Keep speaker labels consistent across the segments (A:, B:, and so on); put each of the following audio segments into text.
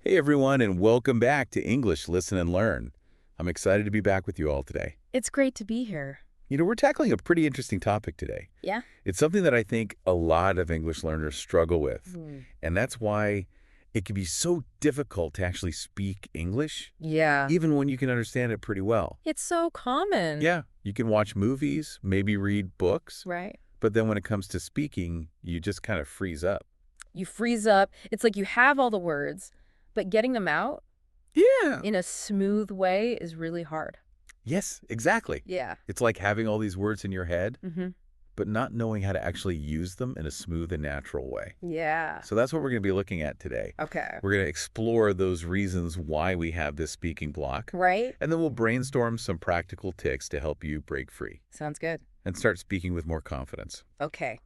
A: Hey everyone, and welcome back to English Listen and Learn. I'm excited to be back with you all today.
B: It's great to be here.
A: We're tackling a pretty interesting topic today.
B: Yeah?
A: It's something that I think a lot of English learners struggle with,
B: Hmm.
A: and that's why it can be so difficult to actually speak English,
B: Yeah.
A: even when you can understand it pretty well.
B: It's so common.
A: Yeah, you can watch movies, maybe read books,
B: Right?
A: but then when it comes to speaking, you just kind of freeze up.
B: You freeze up. It's like you have all the words, but getting them out
A: Yeah.
B: in a smooth way is really hard.
A: Yes, exactly.
B: Yeah.
A: It's like having all these words in your head,
B: Mm-hmm.
A: but not knowing how to actually use them in a smooth and natural way.
B: Yeah.
A: So that's what we're going to be looking at today.
B: Okay.
A: We're going to explore those reasons why we have this speaking block,
B: Right?
A: and then we'll brainstorm some practical tips to help you break free
B: Sounds good.
A: and start speaking with more confidence.
B: Okay.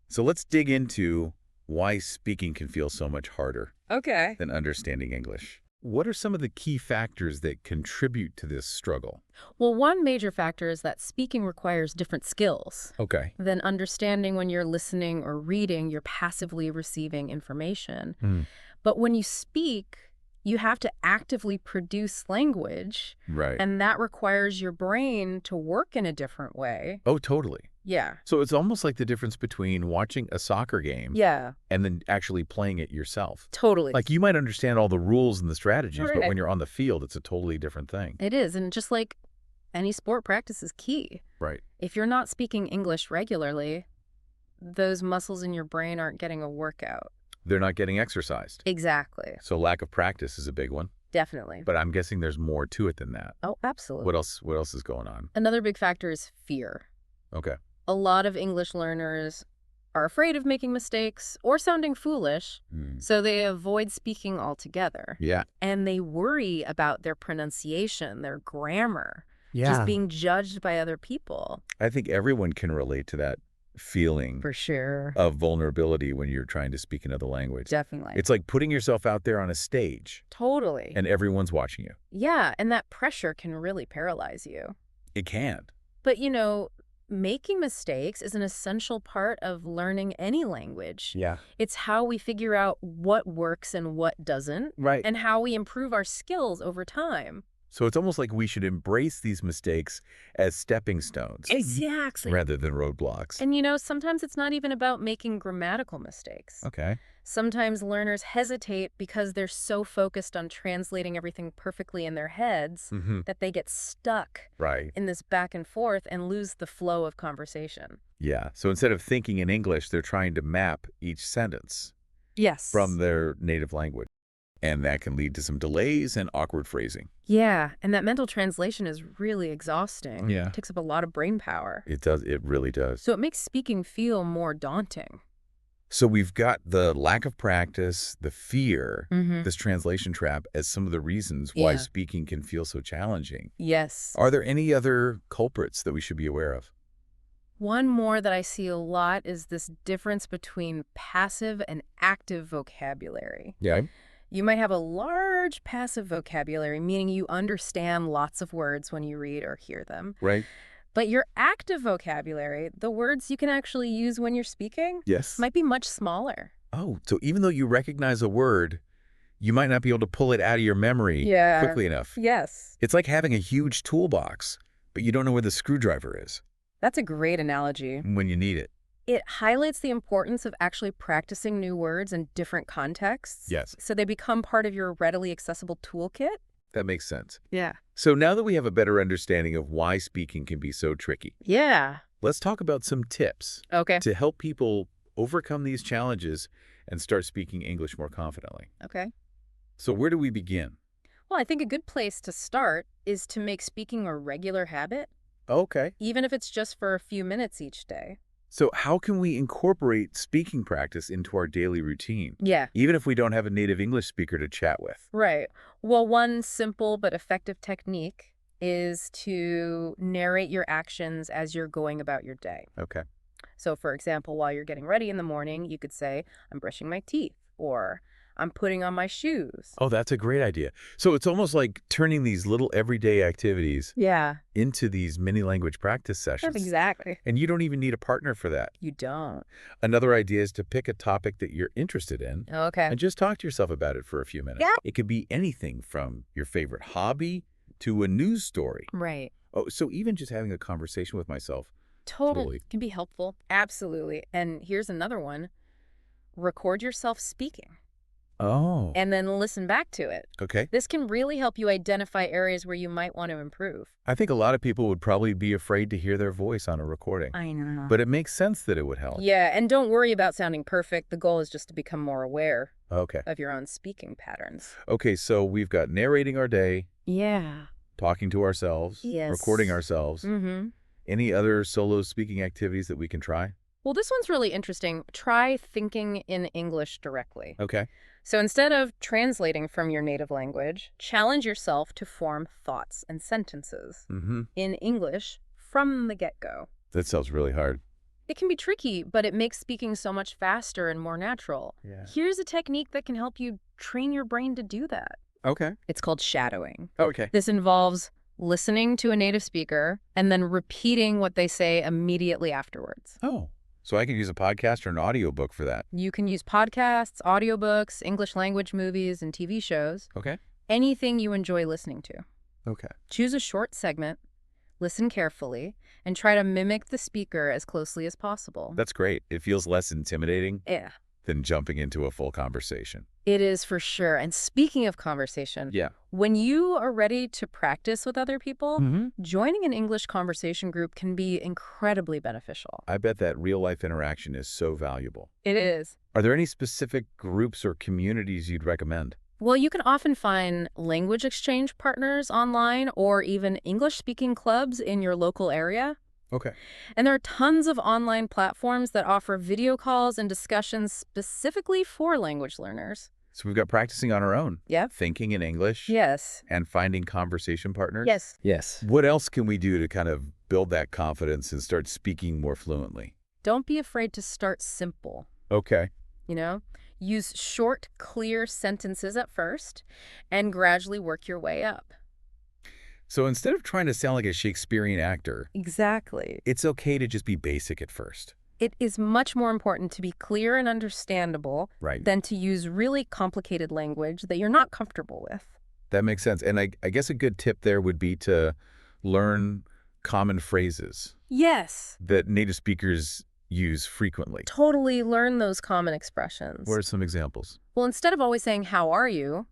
A: So let's dig into why speaking can feel so much harder
B: Okay.
A: than understanding English. What are some of the key factors that contribute to this struggle?
B: Well, one major factor is that speaking requires different skills
A: Okay.
B: than understanding. When you're listening or reading, you're passively receiving information.
A: Hmm.
B: But when you speak, you have to actively produce language,
A: Right.
B: and that requires your brain to work in a different way.
A: Oh, totally.
B: Yeah.
A: So it's almost like the difference between watching a soccer game
B: Yeah,
A: and then actually playing it yourself.
B: totally.
A: Like you might understand all the rules and the strategies, but
B: Right.
A: when you're on the field, it's a totally different thing.
B: It is. And just like any sport, practice is key.
A: Right.
B: If you're not speaking English regularly, those muscles in your brain aren't getting a workout.
A: They're not getting exercised.
B: Exactly.
A: So lack of practice is a big one,
B: Definitely.
A: but I'm guessing there's more to it than that.
B: Oh, absolutely.
A: What else is going on?
B: Another big factor is fear.
A: Okay.
B: A lot of English learners are afraid of making mistakes or sounding foolish, so they avoid speaking altogether.
A: Yeah.
B: And they worry about their pronunciation, their grammar,
A: Yeah.
B: just being judged by other people.
A: I think everyone can relate to that feeling
B: For sure.
A: of vulnerability when you're trying to speak another language.
B: Definitely.
A: It's like putting yourself out there on a stage
B: Totally.
A: and everyone's watching you.
B: Yeah, and that pressure can really paralyze you.
A: It can.
B: But, making mistakes is an essential part of learning any language.
A: Yeah.
B: It's how we figure out what works and what doesn't,
A: Right.
B: and how we improve our skills over time.
A: So it's almost like we should embrace these mistakes as stepping stones
B: Exactly.
A: rather than roadblocks.
B: And sometimes it's not even about making grammatical mistakes.
A: Okay.
B: Sometimes learners hesitate because they're so focused on translating everything perfectly in their heads that they get stuck
A: Right.
B: in this back and forth and lose the flow of conversation.
A: Yeah. So instead of thinking in English, they're trying to map each sentence
B: Yes.
A: from their native language. And that can lead to some delays and awkward phrasing.
B: Yeah, and that mental translation is really exhausting.
A: Yeah.
B: It takes up a lot of brain power.
A: It does. It really does.
B: So it makes speaking feel more daunting.
A: So we've got the lack of practice, the fear,
B: Mm-hmm.
A: this translation trap as some of the reasons why
B: Yeah.
A: speaking can feel so challenging.
B: Yes.
A: Are there any other culprits that we should be aware of?
B: One more that I see a lot is this difference between passive and active vocabulary.
A: Yeah.
B: You might have a large passive vocabulary, meaning you understand lots of words when you read or hear them.
A: Right.
B: But your active vocabulary, the words you can actually use when you're speaking,
A: Yes.
B: might be much smaller.
A: Oh, so even though you recognize a word, you might not be able to pull it out of your memory
B: Yeah.
A: quickly enough.
B: Yes.
A: It's like having a huge toolbox, but you don't know where the screwdriver is
B: That's a great analogy.
A: when you need it.
B: It highlights the importance of actually practicing new words in different contexts.
A: Yes.
B: So they become part of your readily accessible toolkit.
A: That makes sense.
B: Yeah.
A: So now that we have a better understanding of why speaking can be so tricky,
B: Yeah.
A: let's talk about some tips
B: Okay.
A: to help people overcome these challenges and start speaking English more confidently.
B: Okay.
A: So where do we begin?
B: Well, I think a good place to start is to make speaking a regular habit,
A: Okay.
B: even if it's just for a few minutes each day.
A: So how can we incorporate speaking practice into our daily routine,
B: Yeah.
A: even if we don't have a native English speaker to chat with?
B: Right. Well, one simple but effective technique is to narrate your actions as you're going about your day.
A: Okay.
B: So, for example, while you're getting ready in the morning, you could say, I'm brushing my teeth, or I'm putting on my shoes.
A: Oh, that's a great idea. So it's almost like turning these little everyday activities
B: Yeah,
A: into these mini language practice sessions.
B: exactly.
A: And you don't even need a partner for that.
B: You don't.
A: Another idea is to pick a topic that you're interested in
B: Okay.
A: and just talk to yourself about it for a few minutes.
B: Yeah.
A: It could be anything from your favorite hobby to a news story.
B: Right.
A: Oh, so even just having a conversation with myself.
B: Totally. Can be helpful. Absolutely. And here's another one. Record yourself speaking
A: Oh.
B: and then listen back to it.
A: Okay.
B: This can really help you identify areas where you might want to improve.
A: I think a lot of people would probably be afraid to hear their voice on a recording.
B: I know.
A: But it makes sense that it would help.
B: Yeah, and don't worry about sounding perfect. The goal is just to become more aware
A: Okay.
B: of your own speaking patterns.
A: Okay, so we've got narrating our day,
B: Yeah.
A: talking to ourselves,
B: Yes.
A: recording ourselves.
B: Mm-hmm.
A: Any other solo speaking activities that we can try?
B: Well, this one's really interesting. Try thinking in English directly.
A: Okay.
B: So instead of translating from your native language, challenge yourself to form thoughts and sentences
A: Mm-hmm.
B: in English from the get-go.
A: That sounds really hard.
B: It can be tricky, but it makes speaking so much faster and more natural.
A: Yeah.
B: Here's a technique that can help you train your brain to do that.
A: Okay.
B: It's called shadowing.
A: Okay.
B: This involves listening to a native speaker and then repeating what they say immediately afterwards.
A: Oh, so I can use a podcast or an audiobook for that.
B: You can use podcasts, audiobooks, English language movies, and TV shows.
A: Okay.
B: Anything you enjoy listening to.
A: Okay.
B: Choose a short segment, listen carefully, and try to mimic the speaker as closely as possible.
A: That's great. It feels less intimidating
B: Yeah,
A: than jumping into a full conversation.
B: it is for sure. And speaking of conversation,
A: Yeah.
B: when you are ready to practice with other people,
A: Mm-hmm.
B: joining an English conversation group can be incredibly beneficial.
A: I bet that real-life interaction is so valuable.
B: It is.
A: Are there any specific groups or communities you'd recommend?
B: Well, you can often find language exchange partners online or even English-speaking clubs in your local area.
A: Okay.
B: And there are tons of online platforms that offer video calls and discussions specifically for language learners.
A: So we've got practicing on our own.
B: Yep.
A: Thinking in English.
B: Yes.
A: And finding conversation partners.
B: Yes.
C: Yes.
A: What else can we do to kind of build that confidence and start speaking more fluently?
B: Don't be afraid to start simple,
A: Okay.
B: you know? Use short, clear sentences at first and gradually work your way up.
A: So instead of trying to sound like a Shakespearean actor,
B: Exactly.
A: it's okay to just be basic at first.
B: It is much more important to be clear and understandable
A: Right.
B: than to use really complicated language that you're not comfortable with.
A: That makes sense. And I guess a good tip there would be to learn common phrases
B: Yes.
A: that native speakers use frequently.
B: Totally learn those common expressions.
A: What are some examples?
B: Well, instead of always saying, "How are you?"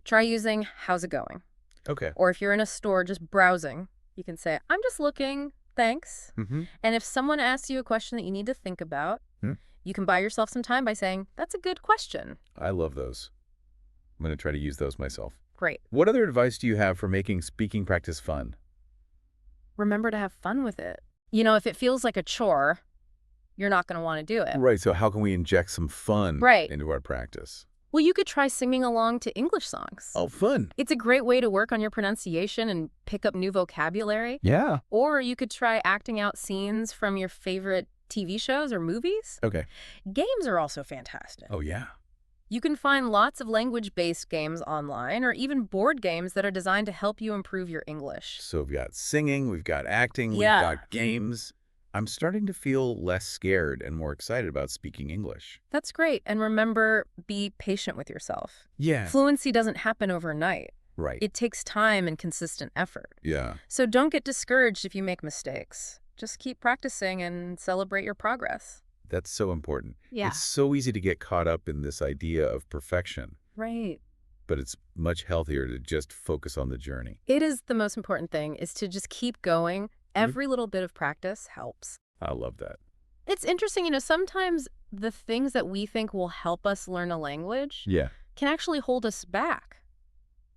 B: try using, "How's it going?"
A: Okay.
B: Or if you're in a store just browsing, you can say, "I'm just looking, thanks."
A: Mm-hmm.
B: And if someone asks you a question that you need to think about,
A: Hmm.
B: you can buy yourself some time by saying, "That's a good question."
A: I love those. I'm going to try to use those myself.
B: Great.
A: What other advice do you have for making speaking practice fun?
B: Remember to have fun with it. You know, if it feels like a chore, you're not going to want to do it.
A: Right. So how can we inject some fun
B: Right.
A: into our practice?
B: Well, you could try singing along to English songs.
A: Oh, fun.
B: It's a great way to work on your pronunciation and pick up new vocabulary.
C: Yeah.
B: Or you could try acting out scenes from your favorite TV shows or movies.
A: Okay.
B: Games are also fantastic.
A: Oh, yeah.
B: You can find lots of language-based games online or even board games that are designed to help you improve your English.
A: So we've got singing, we've got acting,
B: Yeah.
A: we've got games. I'm starting to feel less scared and more excited about speaking English.
B: That's great. And remember, be patient with yourself.
A: Yeah.
B: Fluency doesn't happen overnight.
A: Right.
B: It takes time and consistent effort.
A: Yeah.
B: So don't get discouraged if you make mistakes. Just keep practicing and celebrate your progress.
A: That's so important.
B: Yeah.
A: It's so easy to get caught up in this idea of perfection,
B: Right.
A: but it's much healthier to just focus on the journey.
B: It is the most important thing, is to just keep going. Every little bit of practice helps.
A: I love that.
B: It's interesting, you know, sometimes the things that we think will help us learn a language
A: Yeah.
B: can actually hold us back.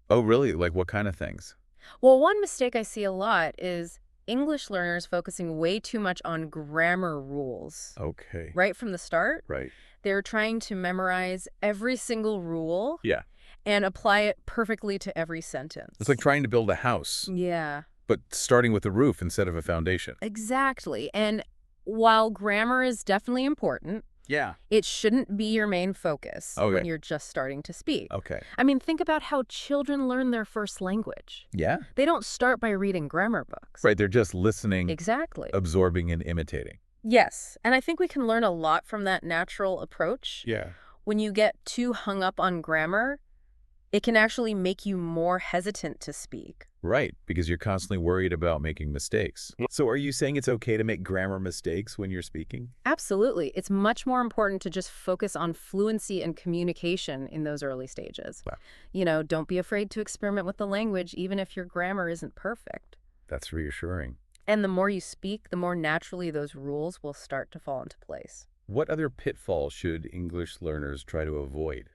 A: Oh, really? Like what kind of things?
B: Well, one mistake I see a lot is English learners focusing way too much on grammar rules.
A: Okay.
B: Right from the start,
A: Right.
B: they're trying to memorize every single rule
A: Yeah.
B: and apply it perfectly to every sentence.
A: It's like trying to build a house,
B: Yeah,
A: but starting with a roof instead of a foundation.
B: exactly. And while grammar is definitely important,
A: Yeah.
B: It shouldn't be your main focus when
A: Okay.
B: you're just starting to speak.
A: Okay.
B: I mean, think about how children learn their first language.
A: Yeah.
B: They don't start by reading grammar books.
A: Right. They're just listening,
B: Exactly.
A: absorbing, and imitating.
B: Yes, and I think we can learn a lot from that natural approach.
A: Yeah.
B: When you get too hung up on grammar, it can actually make you more hesitant to speak.
A: Right, because you're constantly worried about making mistakes. So are you saying it's okay to make grammar mistakes when you're speaking?
B: Absolutely. It's much more important to just focus on fluency and communication in those early stages.
A: Wow.
B: Don't be afraid to experiment with the language, even if your grammar isn't perfect.
A: That's reassuring.
B: And the more you speak, the more naturally those rules will start to fall into place.
A: What other pitfalls should English learners try to avoid?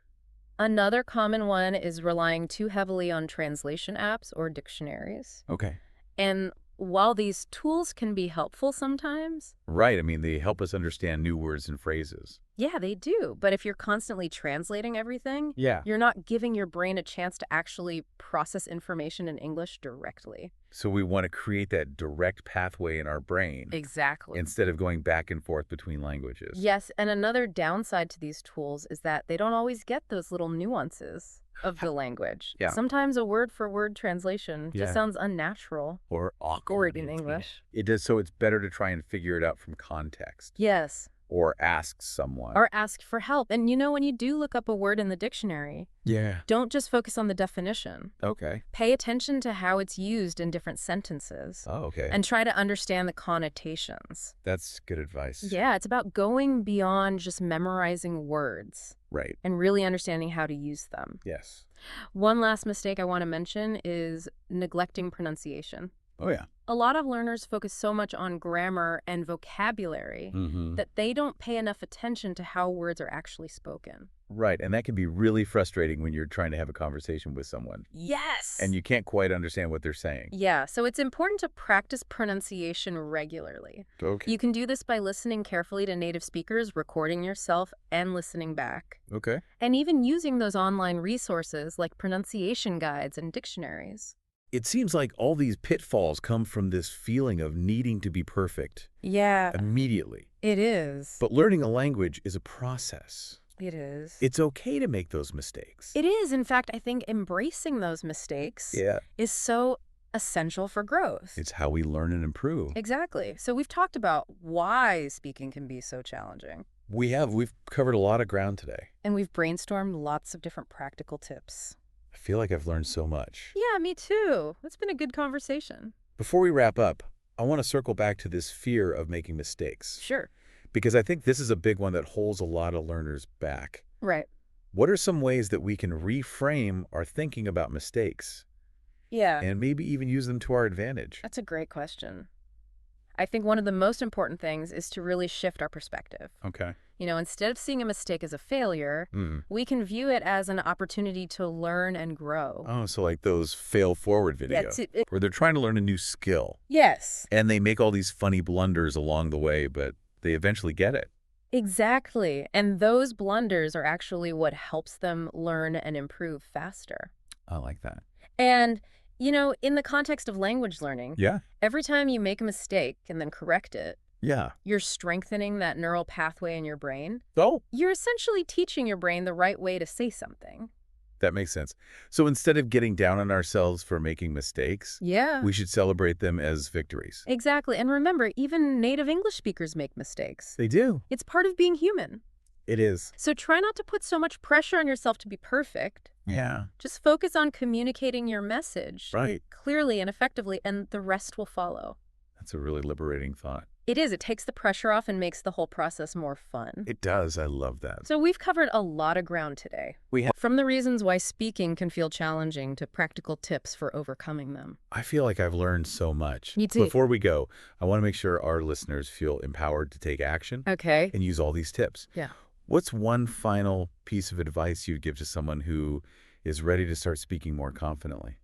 B: Another common one is relying too heavily on translation apps or dictionaries.
A: Okay.
B: And while these tools can be helpful sometimes,
A: Right. I mean, they help us understand new words and phrases.
B: yeah, they do. But if you're constantly translating everything,
A: Yeah.
B: you're not giving your brain a chance to actually process information in English directly.
A: So we want to create that direct pathway in our brain
B: Exactly.
A: instead of going back and forth between languages.
B: Yes, and another downside to these tools is that they don't always get those little nuances of the language.
A: Yeah.
B: Sometimes a word-for-word translation
A: Yeah.
B: just sounds unnatural.
A: Or
B: Awkward in English.
A: It does, so it's better to try and figure it out from context
B: Yes.
A: or ask someone.
B: Or ask for help. And when you do look up a word in the dictionary,
A: Yeah.
B: don't just focus on the definition.
A: Okay.
B: Pay attention to how it's used in different sentences.
A: Oh, okay.
B: And try to understand the connotations.
A: That's good advice.
B: Yeah, it's about going beyond just memorizing words
A: Right.
B: and really understanding how to use them.
A: Yes.
B: One last mistake I want to mention is neglecting pronunciation.
A: Oh, yeah.
B: A lot of learners focus so much on grammar and vocabulary
A: Mm-hmm.
B: that they don't pay enough attention to how words are actually spoken.
A: Right. And that can be really frustrating when you're trying to have a conversation with someone
B: Yes!
A: and you can't quite understand what they're saying.
B: Yeah, so it's important to practice pronunciation regularly.
A: Okay.
B: You can do this by listening carefully to native speakers, recording yourself, and listening back.
A: Okay.
B: And even using those online resources like pronunciation guides and dictionaries.
A: It seems like all these pitfalls come from this feeling of needing to be perfect
B: Yeah,
A: immediately.
B: it is.
A: But learning a language is a process.
B: It is.
A: It's okay to make those mistakes.
B: It is. In fact, I think embracing those mistakes
A: Yeah.
B: is so essential for growth.
A: It's how we learn and improve.
B: Exactly. So we've talked about why speaking can be so challenging.
A: We've covered a lot of ground today.
B: And we've brainstormed lots of different practical tips.
A: I feel like I've learned so much.
B: Yeah, me too. It's been a good conversation.
A: Before we wrap up, I want to circle back to this fear of making mistakes,
B: Sure.
A: because I think this is a big one that holds a lot of learners back.
B: Right.
A: What are some ways that we can reframe our thinking about mistakes
B: Yeah,
A: and maybe even use them to our advantage?
B: that's a great question. I think one of the most important things is to really shift our perspective.
A: Okay.
B: Instead of seeing a mistake as a failure, we can view it as an opportunity to learn and grow.
A: Oh, so like those fail forward videos where they're trying to learn a new skill
B: Yes,
A: and they make all these funny blunders along the way, but they eventually get it.
B: exactly. And those blunders are actually what helps them learn and improve faster.
A: I like that.
B: And, in the context of language learning,
A: Yeah.
B: every time you make a mistake and then correct it,
A: Yeah.
B: you're strengthening that neural pathway in your brain.
A: Oh,
B: You're essentially teaching your brain the right way to say something.
A: that makes sense. So instead of getting down on ourselves for making mistakes,
B: Yeah.
A: we should celebrate them as victories.
B: Exactly. And remember, even native English speakers make mistakes.
A: They do.
B: It's part of being human.
A: It is.
B: So try not to put so much pressure on yourself to be perfect.
A: Yeah.
B: Just focus on communicating your message
A: Right.
B: clearly and effectively, and the rest will follow.
A: That's a really liberating thought.
B: It is. It takes the pressure off and makes the whole process more fun.
A: It does. I love that.
B: So we've covered a lot of ground today.
A: We have.
B: From the reasons why speaking can feel challenging to practical tips for overcoming them.
A: I feel like I've learned so much.
B: Me too.
A: Before we go, I want to make sure our listeners feel empowered to take action
B: Okay.
A: and use all these tips.
B: Yeah.
A: What's one final piece of advice you'd give to someone who is ready to start speaking more confidently?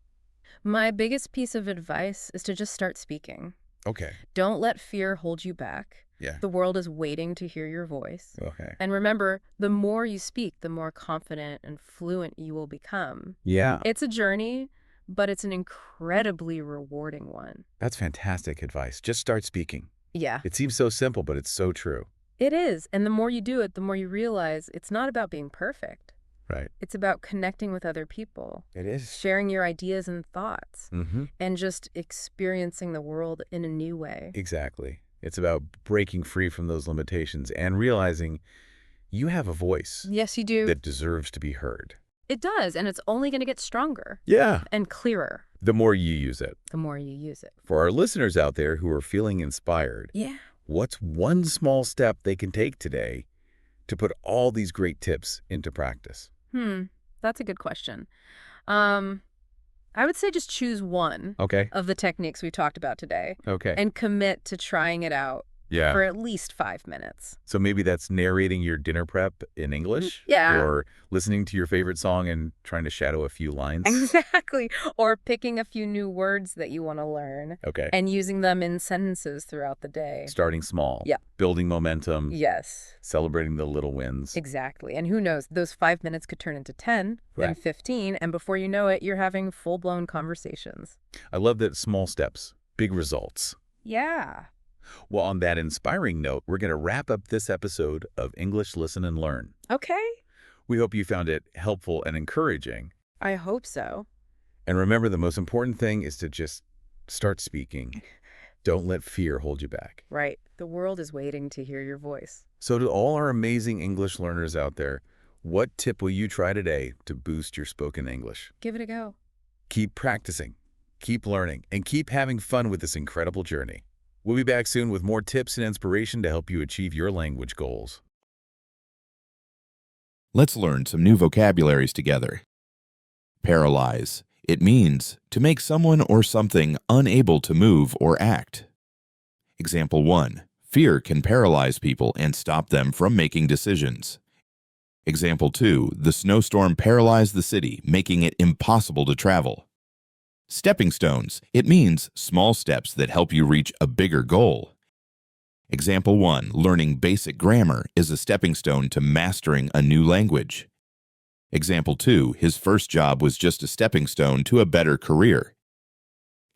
B: My biggest piece of advice is to just start speaking.
A: Okay.
B: Don't let fear hold you back.
A: Yeah.
B: The world is waiting to hear your voice.
A: Okay.
B: And remember, the more you speak, the more confident and fluent you will become.
A: Yeah.
B: It's a journey, but it's an incredibly rewarding one.
A: That's fantastic advice. Just start speaking.
B: Yeah.
A: It seems so simple, but it's so true.
B: It is. And the more you do it, the more you realize it's not about being perfect.
A: Right.
B: It's about connecting with other people,
A: It is.
B: sharing your ideas and thoughts,
A: Mm-hmm.
B: and just experiencing the world in a new way.
A: Exactly. It's about breaking free from those limitations and realizing you have a voice
B: Yes, you do.
A: that deserves to be heard.
B: It does, and it's only going to get stronger
A: Yeah.
B: and clearer
A: The more you use it.
B: the more you use it.
A: For our listeners out there who are feeling inspired,
B: Yeah.
A: what's one small step they can take today to put all these great tips into practice?
B: That's a good question. I would say just choose one
A: Okay.
B: of the techniques we talked about today
A: Okay.
B: and commit to trying it out
A: Yeah.
B: for at least 5 minutes.
A: So maybe that's narrating your dinner prep in English?
B: Yeah.
A: Or listening to your favorite song and trying to shadow a few lines?
B: Exactly. Or picking a few new words that you want to learn
A: Okay.
B: and using them in sentences throughout the day.
A: Starting small.
B: Yeah.
A: Building momentum.
B: Yes,
A: Celebrating the little wins.
B: exactly. And who knows, those 5 minutes could turn into 10, then
A: Right.
B: 15, and before you know it, you're having full-blown conversations.
A: I love that small steps, big results.
B: Yeah.
A: Well, on that inspiring note, we're going to wrap up this episode of English Listen and Learn.
B: Okay.
A: We hope you found it helpful and encouraging.
B: I hope so.
A: And remember, the most important thing is to just start speaking. Don't let fear hold you back.
B: Right. The world is waiting to hear your voice.
A: So to all our amazing English learners out there, what tip will you try today to boost your spoken English?
B: Give it a go.
A: Keep practicing, keep learning, and keep having fun with this incredible journey. We'll be back soon with more tips and inspiration to help you achieve your language goals.
C: Let's learn some new vocabularies together. Paralyze. It means to make someone or something unable to move or act. Example 1. Fear can paralyze people and stop them from making decisions. Example 2. The snowstorm paralyzed the city, making it impossible to travel. Stepping stones. It means small steps that help you reach a bigger goal. Example 1. Learning basic grammar is a stepping stone to mastering a new language. Example 2. His first job was just a stepping stone to a better career.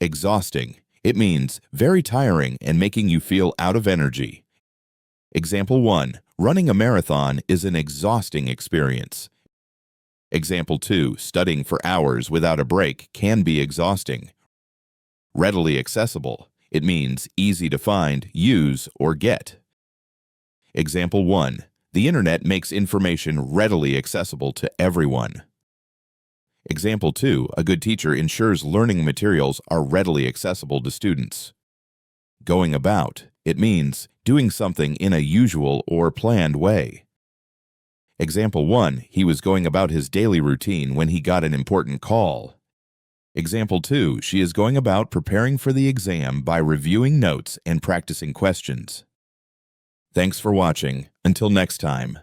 C: Exhausting. It means very tiring and making you feel out of energy. Example 1. Running a marathon is an exhausting experience. Example 2. Studying for hours without a break can be exhausting. Readily accessible. It means easy to find, use, or get. Example 1. The internet makes information readily accessible to everyone. Example 2. A good teacher ensures learning materials are readily accessible to students. Going about. It means doing something in a usual or planned way. Example 1. He was going about his daily routine when he got an important call. Example 2. She is going about preparing for the exam by reviewing notes and practicing questions. Thanks for watching. Until next time.